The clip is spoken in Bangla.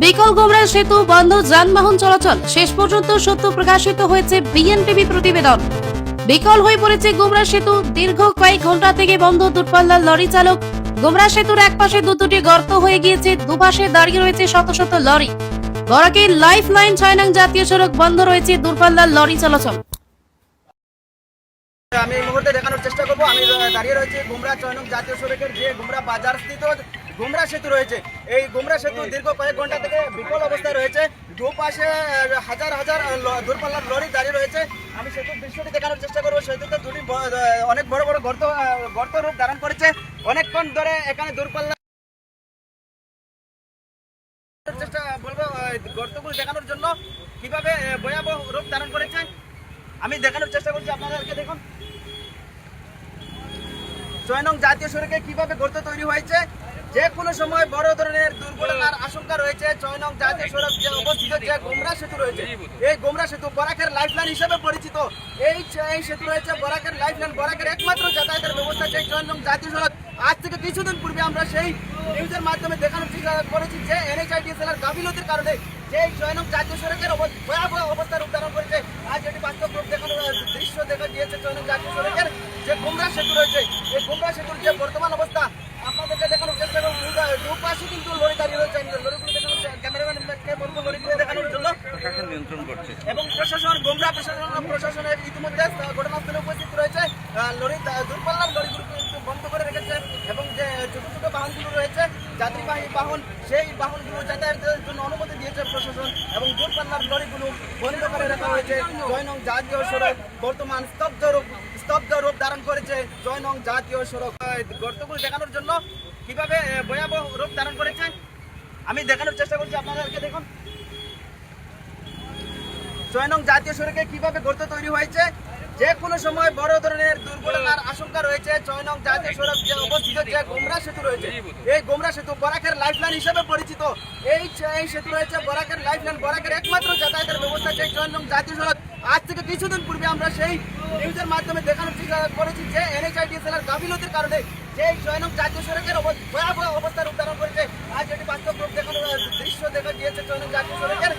বিকল গোমরা সেতু বন্ধ, যানবাহন চলাচল। শেষ পর্যন্ত সত্য প্রকাশিত হয়েছে বিএনটিভি প্রতিবেদন। বিকল হয়ে পড়েছে গোমরা সেতু। দীর্ঘ কয়েক ঘন্টা থেকে বন্ধ দূরপাল্লার লরি চালক। গোমরা সেতুর একপাশে দুটি গর্ত হয়ে গিয়েছে, দুপাশে দাঁড়িয়ে রয়েছে শত শত লরি। বরাকের লাইফ লাইন ৬ নং জাতীয় সড়ক বন্ধ রয়েছে, দূরপাল্লার লরি চলাচল। আমি এই মুহূর্তে দেখানোর চেষ্টা করবো। আমি দাঁড়িয়ে রয়েছে গোমরা ৬ নং জাতীয় সড়কের যে গোমরা বাজার স্থিত গোমরা সেতু রয়েছে। এই গোমরা সেতু দীর্ঘ কয়েক ঘন্টা থেকে বিকল অবস্থায় রয়েছে। দুপাশে হাজার হাজার দূরপাল্লার লরি দাঁড়িয়ে রয়েছে। আমি সেতুর দৃশ্যটি দেখানোর চেষ্টা করবো। সেতুতে দুটি অনেক বড় বড় গর্ত রূপ ধারণ করেছে। অনেকক্ষণ ধরে এখানে দূরপাল্লা চেষ্টা বলবো গর্তগুলো দেখানোর জন্য কিভাবে ভয়াবহ রূপ ধারণ করেছে আমি দেখানোর চেষ্টা করছি আপনাদেরকে। দেখুন ৬ নং জাতীয় সড়কে কিভাবে গর্ত তৈরি হয়েছে। যে কোনো সময় বড় ধরনের দুর্ঘটনার আশঙ্কা রয়েছে। ৬ নং জাতীয় সড়ক যে অবস্থিত যে গোমরা সেতু রয়েছে, এই গোমরা সেতু বরাকের লাইফলাইন হিসেবে পরিচিত। এই সেতু রয়েছে বরাকের লাইফলাইন, বরাকের একমাত্র যাতায়াতের ব্যবস্থা যে ৬ নং জাতীয় সড়ক। আজ থেকে কিছুদিন পূর্বে আমরা সেই নিউজের মাধ্যমে দেখানোর চেষ্টা করেছি যে NHIDCL এর গাফিলতির কারণে যে ৬ নং জাতীয় সড়কের ভয়াবহ অবস্থা রূপ ধারণ করেছে। আজ এটি বাস্তব রূপ দেখানোর দৃশ্য দেখা গিয়েছে ৬ নং জাতীয় সড়কের যে গোমরা সেতু রয়েছে। এই গোমরা সেতুর যে বর্তমান অবস্থা আপনাদেরকে দেখানোর চেষ্টা করব। দুপাশে কিন্তু লরি দাঁড়িয়ে রয়েছে। লরিগুলো দেখানোর ক্যামেরাম্যানকে বলবো লরিগুলো দেখানোর জন্য। প্রশাসন নিয়ন্ত্রণ করছে এবং প্রশাসন গোমরা প্রশাসনের ইতিমধ্যে ঘটনাস্থলে উপস্থিত রয়েছে। দূরপাল্লার লরিগুলো কিন্তু বন্ধ করে রেখেছে এবং যে ছোট ছোট বাহনগুলো রয়েছে যাত্রীবাহী বাহন, সেই বাহনগুলো যাতায়াতের জন্য অনুমতি দিয়েছে প্রশাসন এবং দূরপাল্লার লরিগুলো বন্ধ করে রাখা হয়েছে। ৬ নং জাতীয় সড়ক বর্তমান স্তব্ধ রূপ ধারণ করেছে। ৬ নং জাতীয় সড়ক গর্তগুলো দেখানোর জন্য কিভাবে ভয়াবহ রূপ ধারণ করেছে আমি দেখানোর চেষ্টা করছি আপনাদেরকে। দেখুন ৬ নং জাতীয় সড়কে কিভাবে গর্ত তৈরি হয়েছে। যে কোনো সময় বড় ধরনের দুর্ঘটনার আশঙ্কা রয়েছে। ৬ নং জাতীয় সড়ক যে অবস্থিত যে গোমরা সেতু রয়েছে, এই গোমরা সেতু বরাকের লাইফলাইন হিসেবে পরিচিত। এই সেতু রয়েছে বরাকের লাইফলাইন, বরাকের একমাত্র যাতায়াতের ব্যবস্থা যে ৬ নং জাতীয় সড়ক। আজ থেকে কিছুদিন পূর্বে আমরা সেই নিউজের মাধ্যমে দেখানোর চেষ্টা করেছি যে NHIDCL এর গাফিলতির কারণে যে ৬ নং জাতীয় সড়কের ভয়াবহ অবস্থা রূপ ধারণ করেছে। আজ এটি বাস্তব রূপ দেখানোর দৃশ্য দেখা গিয়েছে ৬ নং জাতীয় সড়কের